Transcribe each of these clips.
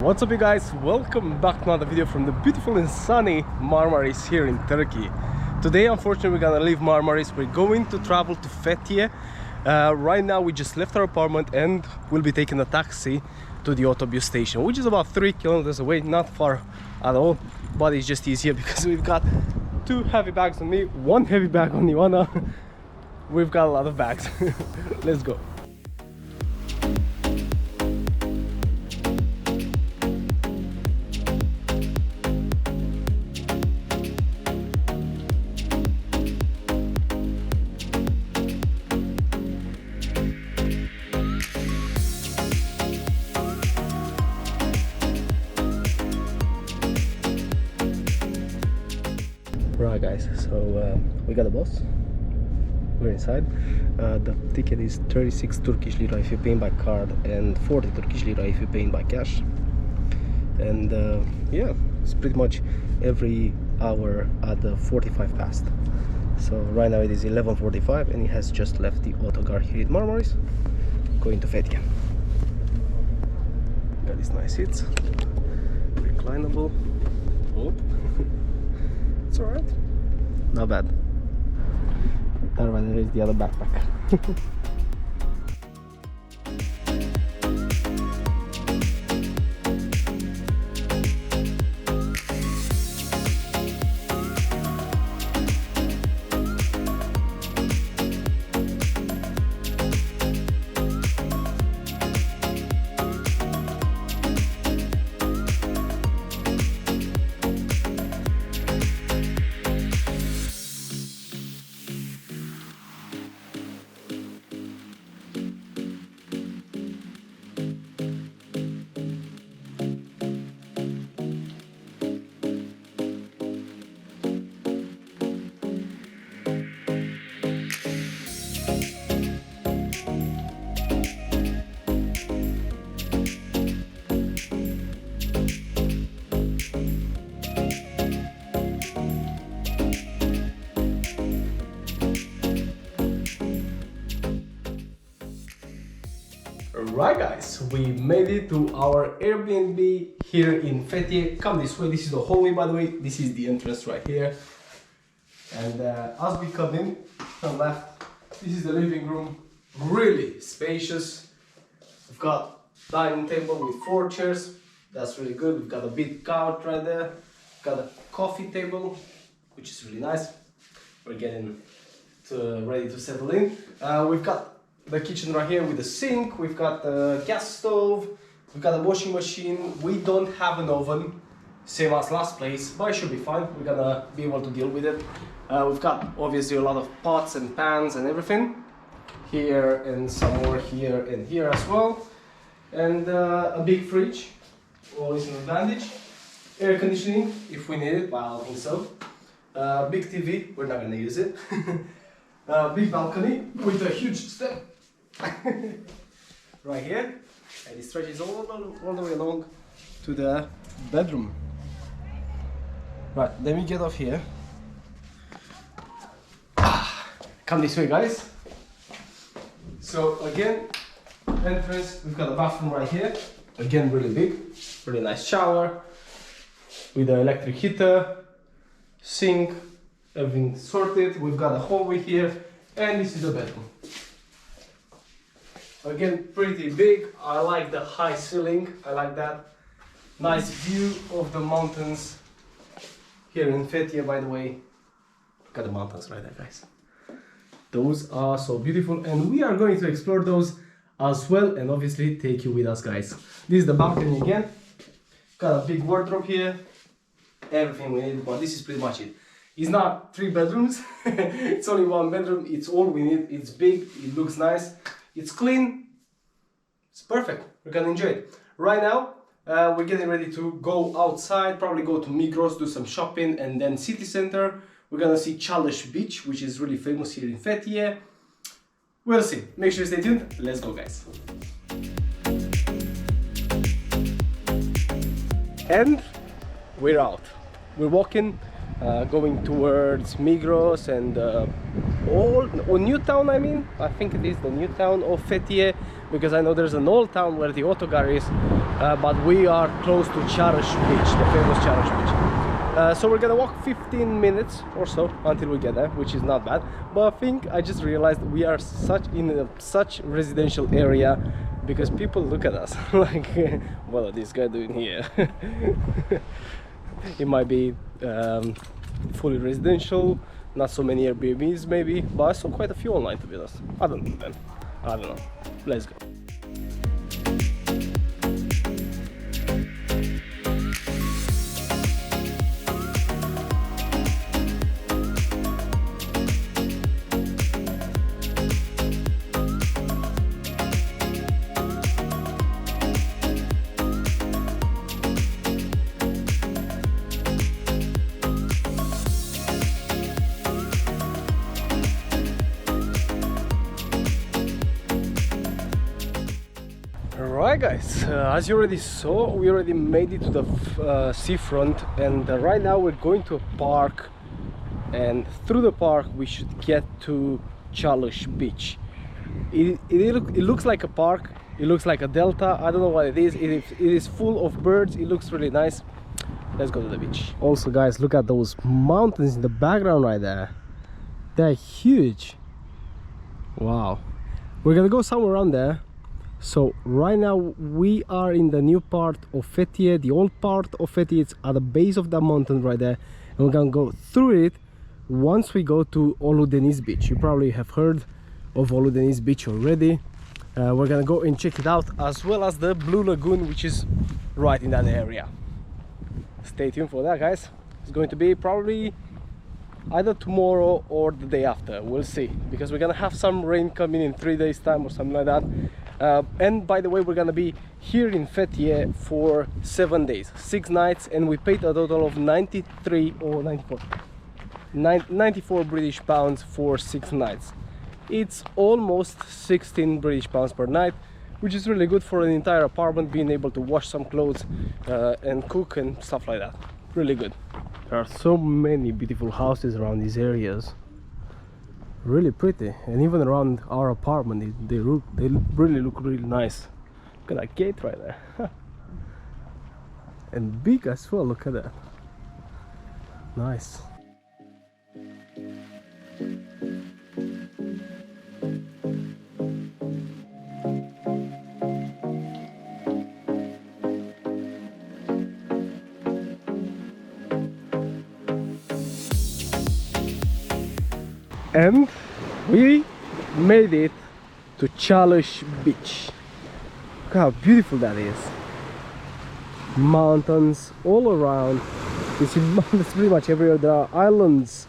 What's up you guys, welcome back to another video from the beautiful and sunny Marmaris here in Turkey. Today unfortunately we're gonna leave Marmaris. We're going to travel to Fethiye. Right now we just left our apartment and we'll be taking a taxi to the Autobus station, which is about 3 kilometers away, not far at all, but it's just easier because we've got 2 heavy bags on me, 1 heavy bag on Ivana. We've got a lot of bags. Let's go. Right guys, so we got a bus, we're inside. The ticket is 36 Turkish lira if you're paying by card and 40 Turkish lira if you're paying by cash. And yeah, it's pretty much every hour at the 45 past. So right now it is 11:45 and it has just left the autogar here at Marmaris, going to Fethiye. Got these nice seats, reclinable. Oh. It's alright, not bad. That one, there is the other backpack. Right guys, we made it to our Airbnb here in Fethiye. Come this way, this is the hallway by the way, this is the entrance right here. And as we come in from left, this is the living room, really spacious. We've got dining table with 4 chairs, that's really good. We've got a big couch right there, got a coffee table, which is really nice. We're getting ready to settle in. We've got the kitchen right here with the sink, we've got the gas stove, we've got a washing machine. We don't have an oven, same as last place, but it should be fine. We're gonna be able to deal with it. We've got obviously a lot of pots and pans and everything. Here and some more here and here as well. And a big fridge, always an advantage. Air conditioning, if we need it, but I don't think so. Big TV, we're not gonna use it. Big balcony with a huge step right here, and it stretches all the way along to the bedroom. Right, let me get off here. Come this way guys. So again, entrance, we've got a bathroom right here, again really big, really nice shower with the electric heater, sink, everything sorted. We've got a hallway here, and this is the bedroom. Again, pretty big. I like the high ceiling, I like that. Nice view of the mountains here in Fethiye, by the way. Got the mountains right there, guys. Those are so beautiful, and we are going to explore those as well, and obviously take you with us, guys. This is the balcony again. Got a big wardrobe here, everything we need, but this is pretty much it. It's not 3 bedrooms, it's only 1 bedroom, it's all we need. It's big, it looks nice, it's clean, it's perfect, we're gonna enjoy it. Right now, we're getting ready to go outside, probably go to Migros, do some shopping, and then city center. We're gonna see Chalish Beach, which is really famous here in Fethiye. We'll see, make sure you stay tuned, let's go guys. And we're out, we're walking. Going towards Migros and new town. I think it is the new town of Fethiye. because I know there's an old town where the autogar is, but we are close to Chalish Beach, the famous Chalish Beach. So we're gonna walk 15 minutes or so until we get there, which is not bad. But I think I just realized we are in such residential area, because people look at us like, what is this guy doing here? It might be fully residential, not so many Airbnbs maybe, but I saw quite a few online, to be honest. I don't know then. I don't know. Let's go. Alright guys, as you already saw, we already made it to the seafront, and right now we're going to a park, and through the park we should get to Chalish Beach. It looks like a park, it looks like a delta, I don't know what it is. It is full of birds, it looks really nice. Let's go to the beach. Also guys, look at those mountains in the background right there. They're huge. Wow. We're gonna go somewhere around there. So right now we are in the new part of Fethiye. The old part of Fethiye, it's at the base of that mountain right there, and we're gonna go through it once we go to Deniz Beach. You probably have heard of Deniz Beach already. We're gonna go and check it out, as well as the Blue Lagoon, which is right in that area. Stay tuned for that guys. It's going to be probably either tomorrow or the day after, we'll see, because we're gonna have some rain coming in 3 days time or something like that. And by the way, we're gonna be here in Fethiye for 7 days, 6 nights, and we paid a total of 93 or 94 British pounds for 6 nights. It's almost 16 British pounds per night, which is really good for an entire apartment, being able to wash some clothes and cook and stuff like that. Really good. There are so many beautiful houses around these areas. Really pretty, and even around our apartment they really look really nice. Look at that gate right there. And big as well, look at that. Nice. And we made it to Chalish Beach. Look how beautiful that is. Mountains all around. You see mountains pretty much everywhere. There are islands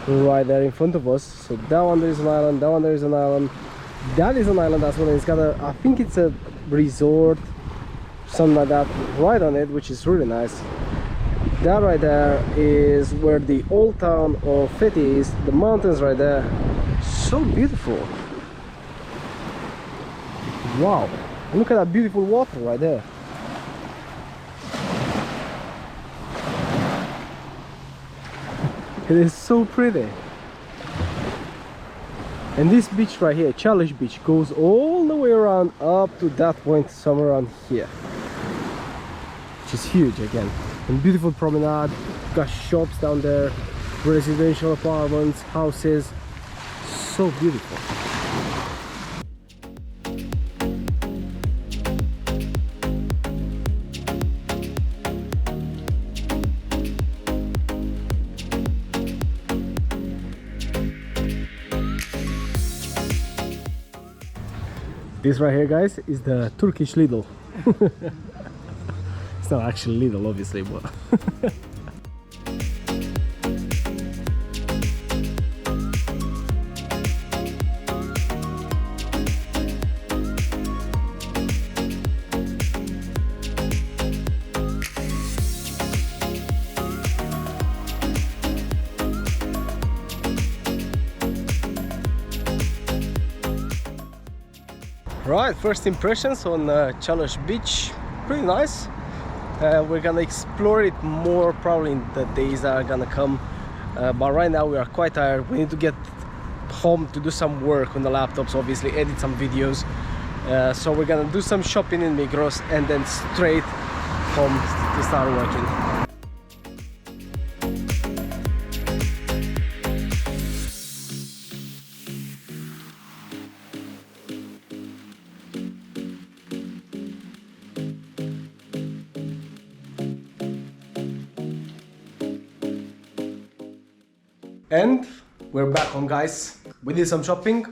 right there in front of us. So that one there is an island, that one there is an island, that is an island as well. It's got a, I think it's a resort, something like that, right on it, which is really nice. That right there is where the old town of Fethiye is. The mountains right there, so beautiful. Wow, look at that beautiful water right there. It is so pretty. And this beach right here, Chalish Beach, goes all the way around up to that point somewhere around here, which is huge again. And beautiful promenade, got shops down there, residential apartments, houses, so beautiful. This right here guys is the Turkish Lidl. It's not actually Lidl obviously, but right, first impressions on Chalish Beach, pretty nice. We're gonna explore it more probably in the days that are gonna come, but right now we are quite tired. We need to get home to do some work on the laptops, obviously edit some videos, So we're gonna do some shopping in Migros and then straight home to start working. And we're back home, guys. We did some shopping.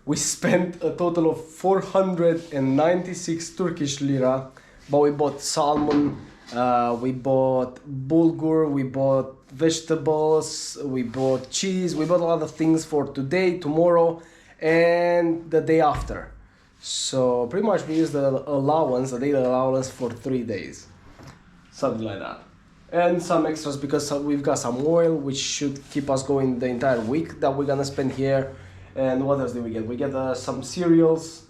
We spent a total of 496 Turkish lira, but we bought salmon, we bought bulgur, we bought vegetables, we bought cheese, we bought a lot of things for today, tomorrow, and the day after. So pretty much we used the allowance, the daily allowance for 3 days, something like that. And some extras because we've got some oil which should keep us going the entire week that we're gonna spend here. And what else did we get? We get some cereals,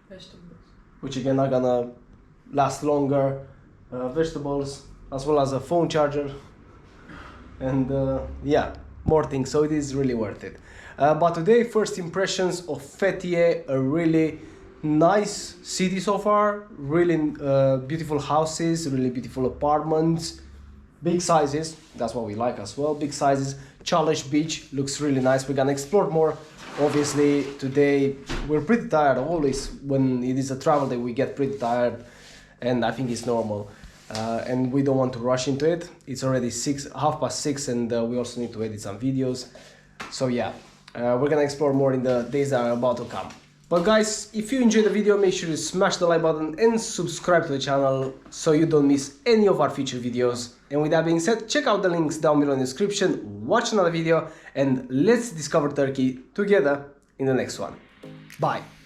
Vegetables. which again are gonna last longer, vegetables, as well as a phone charger, and yeah, more things. So it is really worth it. But today, first impressions of Fethiye, a really nice city so far. Really beautiful houses, really beautiful apartments. Big sizes, that's what we like as well, big sizes. Chalish Beach looks really nice. We're gonna explore more. Obviously, today we're pretty tired. Always when it is a travel day, we get pretty tired, and I think it's normal. And we don't want to rush into it. It's already 6:30, and we also need to edit some videos. So yeah, we're gonna explore more in the days that are about to come. But guys, if you enjoyed the video, make sure to smash the like button and subscribe to the channel so you don't miss any of our future videos. And with that being said, check out the links down below in the description, watch another video, and let's discover Turkey together in the next one. Bye!